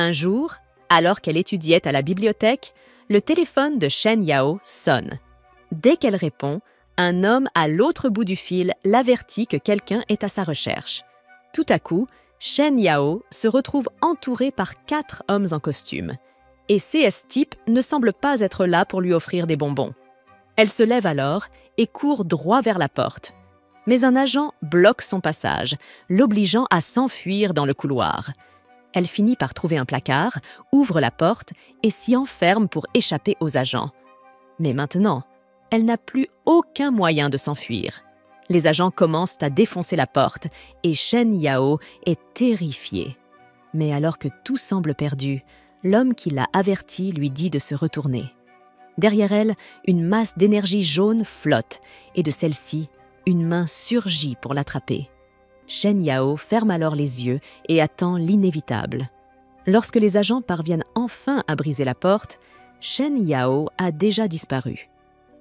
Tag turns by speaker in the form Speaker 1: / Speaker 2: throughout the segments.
Speaker 1: Un jour, alors qu'elle étudiait à la bibliothèque, le téléphone de Shen Yao sonne. Dès qu'elle répond, un homme à l'autre bout du fil l'avertit que quelqu'un est à sa recherche. Tout à coup, Shen Yao se retrouve entourée par 4 hommes en costume. Et ces types ne semblent pas être là pour lui offrir des bonbons. Elle se lève alors et court droit vers la porte. Mais un agent bloque son passage, l'obligeant à s'enfuir dans le couloir. Elle finit par trouver un placard, ouvre la porte et s'y enferme pour échapper aux agents. Mais maintenant, elle n'a plus aucun moyen de s'enfuir. Les agents commencent à défoncer la porte et Shen Yao est terrifiée. Mais alors que tout semble perdu, l'homme qui l'a avertie lui dit de se retourner. Derrière elle, une masse d'énergie jaune flotte et de celle-ci, une main surgit pour l'attraper. Shen Yao ferme alors les yeux et attend l'inévitable. Lorsque les agents parviennent enfin à briser la porte, Shen Yao a déjà disparu.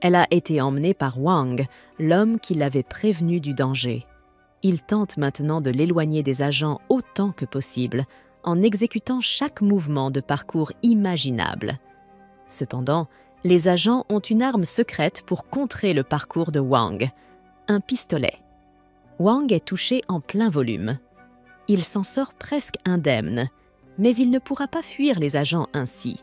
Speaker 1: Elle a été emmenée par Wang, l'homme qui l'avait prévenue du danger. Il tente maintenant de l'éloigner des agents autant que possible, en exécutant chaque mouvement de parcours imaginable. Cependant, les agents ont une arme secrète pour contrer le parcours de Wang, un pistolet. Wang est touché en plein volume. Il s'en sort presque indemne, mais il ne pourra pas fuir les agents ainsi.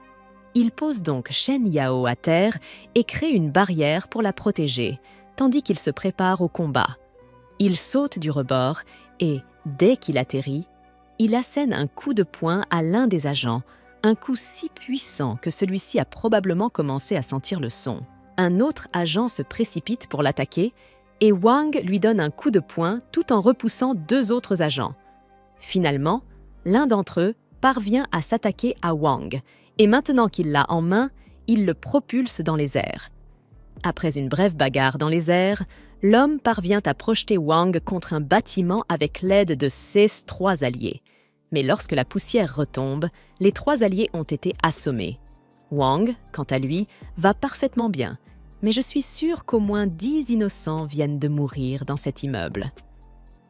Speaker 1: Il pose donc Shen Yao à terre et crée une barrière pour la protéger, tandis qu'il se prépare au combat. Il saute du rebord et, dès qu'il atterrit, il assène un coup de poing à l'un des agents, un coup si puissant que celui-ci a probablement commencé à sentir le son. Un autre agent se précipite pour l'attaquer et Wang lui donne un coup de poing tout en repoussant 2 autres agents. Finalement, l'un d'entre eux parvient à s'attaquer à Wang et maintenant qu'il l'a en main, il le propulse dans les airs. Après une brève bagarre dans les airs, l'homme parvient à projeter Wang contre un bâtiment avec l'aide de ses 3 alliés. Mais lorsque la poussière retombe, les 3 alliés ont été assommés. Wang, quant à lui, va parfaitement bien, mais je suis sûre qu'au moins 10 innocents viennent de mourir dans cet immeuble.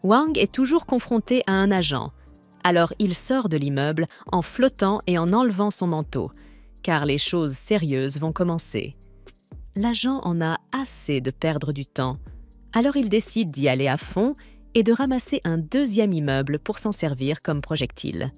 Speaker 1: Wang est toujours confronté à un agent. Alors il sort de l'immeuble en flottant et en enlevant son manteau, car les choses sérieuses vont commencer. L'agent en a assez de perdre du temps, alors il décide d'y aller à fond et de ramasser un 2e immeuble pour s'en servir comme projectile.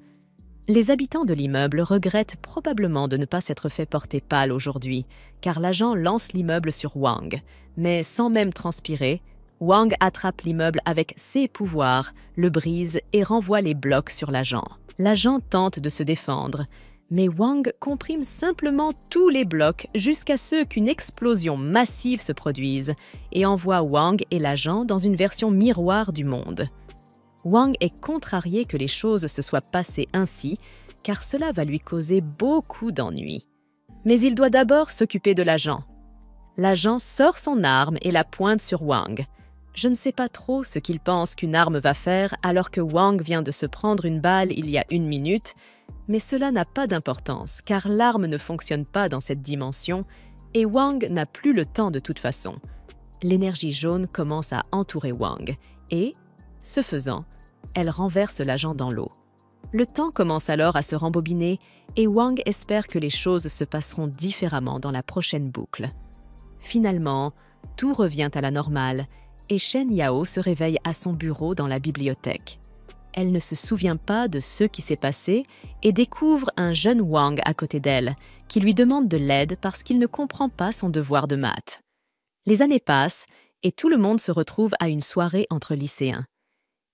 Speaker 1: Les habitants de l'immeuble regrettent probablement de ne pas s'être fait porter pâle aujourd'hui, car l'agent lance l'immeuble sur Wang, mais sans même transpirer, Wang attrape l'immeuble avec ses pouvoirs, le brise et renvoie les blocs sur l'agent. L'agent tente de se défendre, mais Wang comprime simplement tous les blocs jusqu'à ce qu'une explosion massive se produise et envoie Wang et l'agent dans une version miroir du monde. Wang est contrarié que les choses se soient passées ainsi, car cela va lui causer beaucoup d'ennuis. Mais il doit d'abord s'occuper de l'agent. L'agent sort son arme et la pointe sur Wang. Je ne sais pas trop ce qu'il pense qu'une arme va faire alors que Wang vient de se prendre une balle il y a 1 minute, mais cela n'a pas d'importance car l'arme ne fonctionne pas dans cette dimension et Wang n'a plus le temps de toute façon. L'énergie jaune commence à entourer Wang et, ce faisant, elle renverse l'agent dans l'eau. Le temps commence alors à se rembobiner et Wang espère que les choses se passeront différemment dans la prochaine boucle. Finalement, tout revient à la normale et Shen Yao se réveille à son bureau dans la bibliothèque. Elle ne se souvient pas de ce qui s'est passé et découvre un jeune Wang à côté d'elle, qui lui demande de l'aide parce qu'il ne comprend pas son devoir de maths. Les années passent et tout le monde se retrouve à une soirée entre lycéens.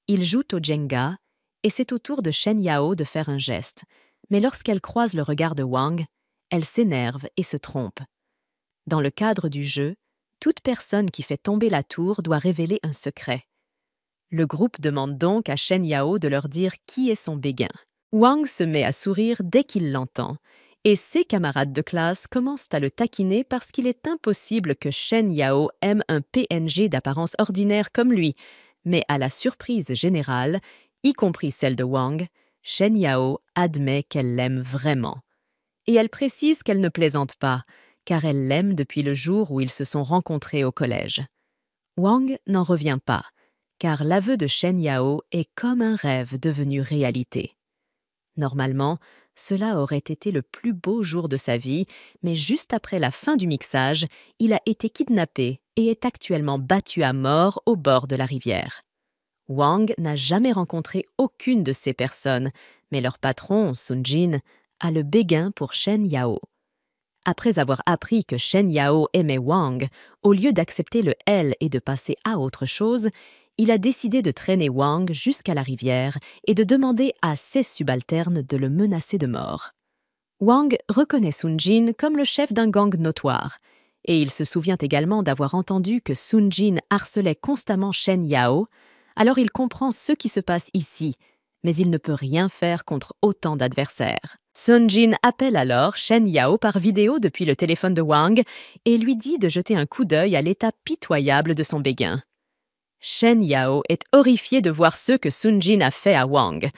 Speaker 1: Ils jouent au Jenga et c'est au tour de Shen Yao de faire un geste, mais lorsqu'elle croise le regard de Wang, elle s'énerve et se trompe. Dans le cadre du jeu, toute personne qui fait tomber la tour doit révéler un secret. Le groupe demande donc à Shen Yao de leur dire qui est son béguin. Wang se met à sourire dès qu'il l'entend, et ses camarades de classe commencent à le taquiner parce qu'il est impossible que Shen Yao aime un PNG d'apparence ordinaire comme lui, mais à la surprise générale, y compris celle de Wang, Shen Yao admet qu'elle l'aime vraiment. Et elle précise qu'elle ne plaisante pas, car elle l'aime depuis le jour où ils se sont rencontrés au collège. Wang n'en revient pas, car l'aveu de Shen Yao est comme un rêve devenu réalité. Normalement, Cela aurait été le plus beau jour de sa vie, mais juste après la fin du mixage, il a été kidnappé et est actuellement battu à mort au bord de la rivière. Wang n'a jamais rencontré aucune de ces personnes, mais leur patron, Sun-jin, a le béguin pour Shen Yao. Après avoir appris que Shen Yao aimait Wang, au lieu d'accepter le L et de passer à autre chose, il a décidé de traîner Wang jusqu'à la rivière et de demander à ses subalternes de le menacer de mort. Wang reconnaît Sun-jin comme le chef d'un gang notoire, et il se souvient également d'avoir entendu que Sun-jin harcelait constamment Shen Yao, alors il comprend ce qui se passe ici, mais il ne peut rien faire contre autant d'adversaires. Sun-jin appelle alors Shen Yao par vidéo depuis le téléphone de Wang et lui dit de jeter un coup d'œil à l'état pitoyable de son béguin. Shen Yao est horrifié de voir ce que Sun-jin a fait à Wang.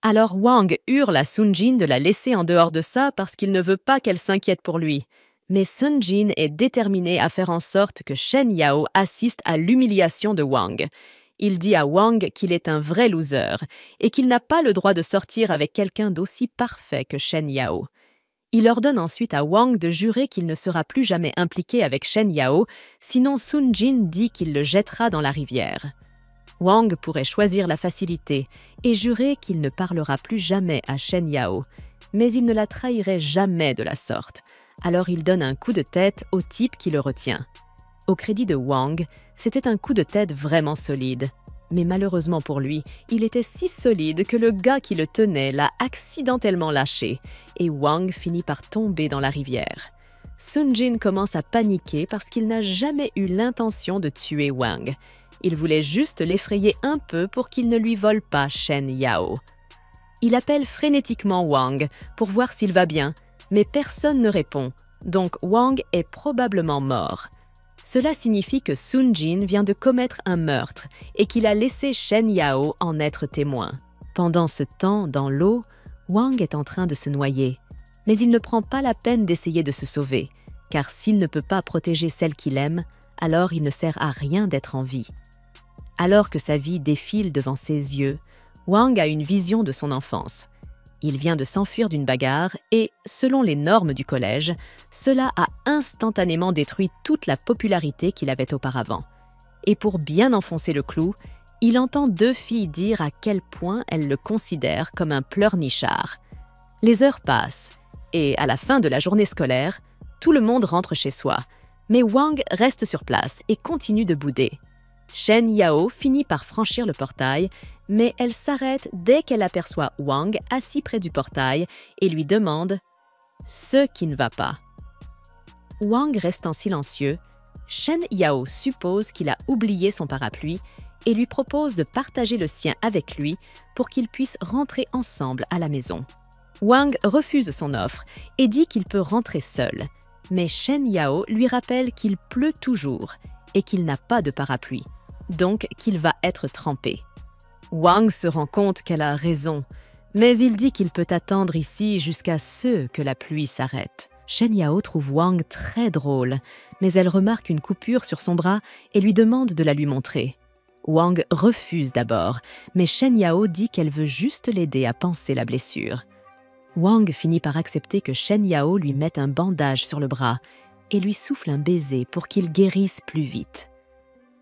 Speaker 1: Alors Wang hurle à Sun-jin de la laisser en dehors de ça parce qu'il ne veut pas qu'elle s'inquiète pour lui. Mais Sun-jin est déterminé à faire en sorte que Shen Yao assiste à l'humiliation de Wang. Il dit à Wang qu'il est un vrai loser et qu'il n'a pas le droit de sortir avec quelqu'un d'aussi parfait que Shen Yao. Il ordonne ensuite à Wang de jurer qu'il ne sera plus jamais impliqué avec Shen Yao, sinon Sun-jin dit qu'il le jettera dans la rivière. Wang pourrait choisir la facilité et jurer qu'il ne parlera plus jamais à Shen Yao, mais il ne la trahirait jamais de la sorte. Alors il donne un coup de tête au type qui le retient. Au crédit de Wang, c'était un coup de tête vraiment solide. Mais malheureusement pour lui, il était si solide que le gars qui le tenait l'a accidentellement lâché et Wang finit par tomber dans la rivière. Sun-jin commence à paniquer parce qu'il n'a jamais eu l'intention de tuer Wang. Il voulait juste l'effrayer un peu pour qu'il ne lui vole pas Shen Yao. Il appelle frénétiquement Wang pour voir s'il va bien, mais personne ne répond, donc Wang est probablement mort. Cela signifie que Sun-jin vient de commettre un meurtre et qu'il a laissé Shen Yao en être témoin. Pendant ce temps, dans l'eau, Wang est en train de se noyer. Mais il ne prend pas la peine d'essayer de se sauver, car s'il ne peut pas protéger celle qu'il aime, alors il ne sert à rien d'être en vie. Alors que sa vie défile devant ses yeux, Wang a une vision de son enfance. Il vient de s'enfuir d'une bagarre et, selon les normes du collège, cela a instantanément détruit toute la popularité qu'il avait auparavant. Et pour bien enfoncer le clou, il entend deux filles dire à quel point elles le considèrent comme un pleurnichard. Les heures passent et, à la fin de la journée scolaire, tout le monde rentre chez soi. Mais Wang reste sur place et continue de bouder. Shen Yao finit par franchir le portail, mais elle s'arrête dès qu'elle aperçoit Wang assis près du portail et lui demande « ce qui ne va pas ». Wang restant silencieux, Shen Yao suppose qu'il a oublié son parapluie et lui propose de partager le sien avec lui pour qu'ils puissent rentrer ensemble à la maison. Wang refuse son offre et dit qu'il peut rentrer seul, mais Shen Yao lui rappelle qu'il pleut toujours et qu'il n'a pas de parapluie, donc qu'il va être trempé. Wang se rend compte qu'elle a raison, mais il dit qu'il peut attendre ici jusqu'à ce que la pluie s'arrête. Shen Yao trouve Wang très drôle, mais elle remarque une coupure sur son bras et lui demande de la lui montrer. Wang refuse d'abord, mais Shen Yao dit qu'elle veut juste l'aider à panser la blessure. Wang finit par accepter que Shen Yao lui mette un bandage sur le bras et lui souffle un baiser pour qu'il guérisse plus vite.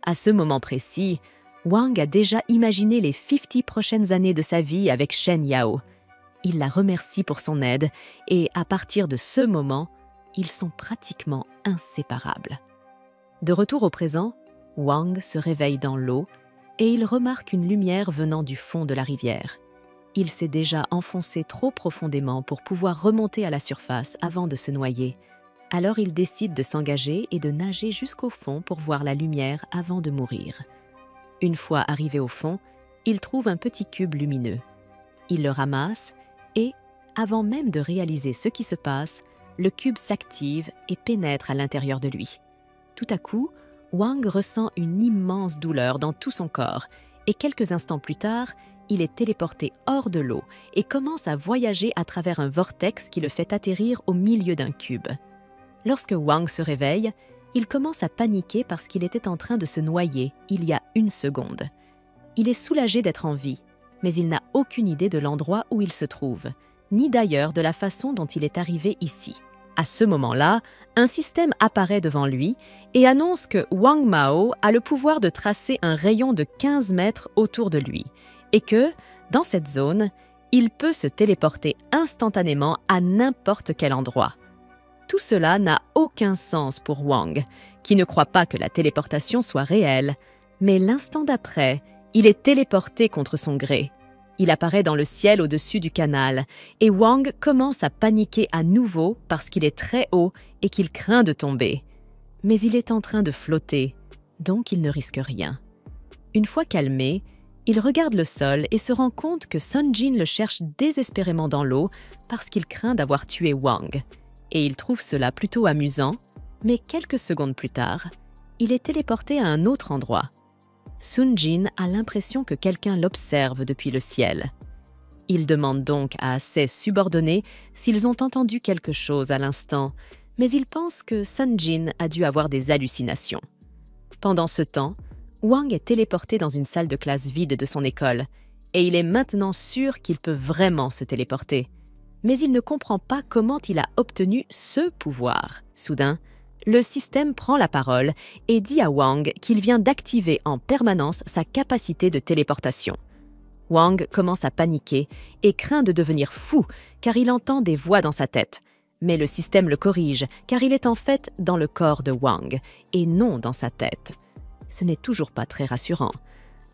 Speaker 1: À ce moment précis, Wang a déjà imaginé les 50 prochaines années de sa vie avec Shen Yao. Il la remercie pour son aide et à partir de ce moment, ils sont pratiquement inséparables. De retour au présent, Wang se réveille dans l'eau et il remarque une lumière venant du fond de la rivière. Il s'est déjà enfoncé trop profondément pour pouvoir remonter à la surface avant de se noyer. Alors il décide de s'engager et de nager jusqu'au fond pour voir la lumière avant de mourir. Une fois arrivé au fond, il trouve un petit cube lumineux. Il le ramasse et, avant même de réaliser ce qui se passe, le cube s'active et pénètre à l'intérieur de lui. Tout à coup, Wang ressent une immense douleur dans tout son corps et quelques instants plus tard, il est téléporté hors de l'eau et commence à voyager à travers un vortex qui le fait atterrir au milieu d'un cube. Lorsque Wang se réveille, il commence à paniquer parce qu'il était en train de se noyer il y a une seconde. Il est soulagé d'être en vie, mais il n'a aucune idée de l'endroit où il se trouve, ni d'ailleurs de la façon dont il est arrivé ici. À ce moment-là, un système apparaît devant lui et annonce que Wang Mao a le pouvoir de tracer un rayon de 15 mètres autour de lui et que, dans cette zone, il peut se téléporter instantanément à n'importe quel endroit. Tout cela n'a aucun sens pour Wang, qui ne croit pas que la téléportation soit réelle, mais l'instant d'après, il est téléporté contre son gré. Il apparaît dans le ciel au-dessus du canal et Wang commence à paniquer à nouveau parce qu'il est très haut et qu'il craint de tomber. Mais il est en train de flotter, donc il ne risque rien. Une fois calmé, il regarde le sol et se rend compte que Sun Jin le cherche désespérément dans l'eau parce qu'il craint d'avoir tué Wang. Et il trouve cela plutôt amusant, mais quelques secondes plus tard, il est téléporté à un autre endroit. Sun Jin a l'impression que quelqu'un l'observe depuis le ciel. Il demande donc à ses subordonnés s'ils ont entendu quelque chose à l'instant, mais il pense que Sun Jin a dû avoir des hallucinations. Pendant ce temps, Wang est téléporté dans une salle de classe vide de son école, et il est maintenant sûr qu'il peut vraiment se téléporter. Mais il ne comprend pas comment il a obtenu ce pouvoir. Soudain, le système prend la parole et dit à Wang qu'il vient d'activer en permanence sa capacité de téléportation. Wang commence à paniquer et craint de devenir fou car il entend des voix dans sa tête. Mais le système le corrige car il est en fait dans le corps de Wang et non dans sa tête. Ce n'est toujours pas très rassurant.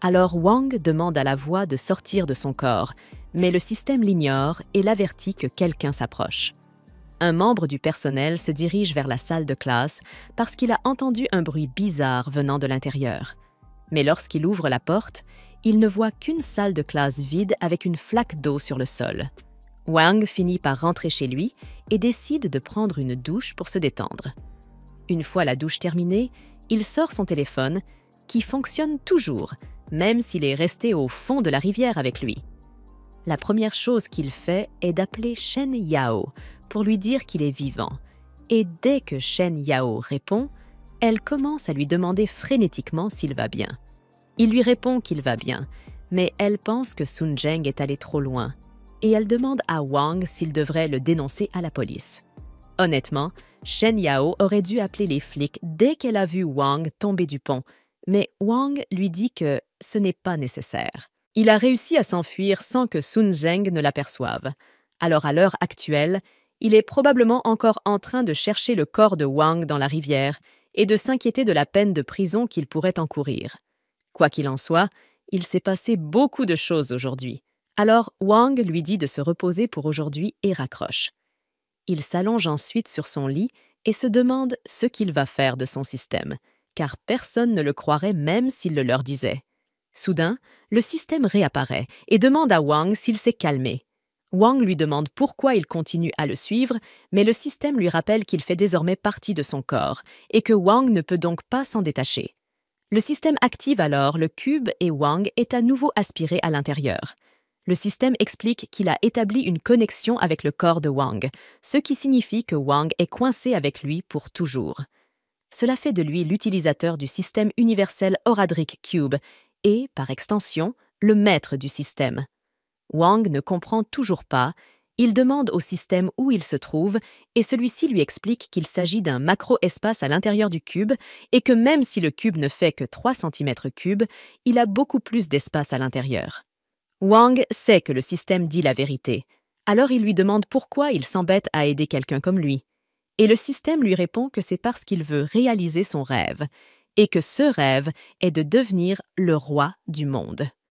Speaker 1: Alors Wang demande à la voix de sortir de son corps, mais le système l'ignore et l'avertit que quelqu'un s'approche. Un membre du personnel se dirige vers la salle de classe parce qu'il a entendu un bruit bizarre venant de l'intérieur. Mais lorsqu'il ouvre la porte, il ne voit qu'une salle de classe vide avec une flaque d'eau sur le sol. Wang finit par rentrer chez lui et décide de prendre une douche pour se détendre. Une fois la douche terminée, il sort son téléphone, qui fonctionne toujours, même s'il est resté au fond de la rivière avec lui. La première chose qu'il fait est d'appeler Shen Yao pour lui dire qu'il est vivant. Et dès que Shen Yao répond, elle commence à lui demander frénétiquement s'il va bien. Il lui répond qu'il va bien, mais elle pense que Sun Zheng est allé trop loin. Et elle demande à Wang s'il devrait le dénoncer à la police. Honnêtement, Shen Yao aurait dû appeler les flics dès qu'elle a vu Wang tomber du pont, mais Wang lui dit que ce n'est pas nécessaire. Il a réussi à s'enfuir sans que Sun Zheng ne l'aperçoive. Alors à l'heure actuelle, il est probablement encore en train de chercher le corps de Wang dans la rivière et de s'inquiéter de la peine de prison qu'il pourrait encourir. Quoi qu'il en soit, il s'est passé beaucoup de choses aujourd'hui. Alors Wang lui dit de se reposer pour aujourd'hui et raccroche. Il s'allonge ensuite sur son lit et se demande ce qu'il va faire de son système, car personne ne le croirait même s'il le leur disait. Soudain, le système réapparaît et demande à Wang s'il s'est calmé. Wang lui demande pourquoi il continue à le suivre, mais le système lui rappelle qu'il fait désormais partie de son corps et que Wang ne peut donc pas s'en détacher. Le système active alors le cube et Wang est à nouveau aspiré à l'intérieur. Le système explique qu'il a établi une connexion avec le corps de Wang, ce qui signifie que Wang est coincé avec lui pour toujours. Cela fait de lui l'utilisateur du système universel Horadric Cube et, par extension, le maître du système. Wang ne comprend toujours pas, il demande au système où il se trouve et celui-ci lui explique qu'il s'agit d'un macro-espace à l'intérieur du cube et que même si le cube ne fait que 3 cm3, il a beaucoup plus d'espace à l'intérieur. Wang sait que le système dit la vérité, alors il lui demande pourquoi il s'embête à aider quelqu'un comme lui. Et le système lui répond que c'est parce qu'il veut réaliser son rêve, et que ce rêve est de devenir le roi du monde.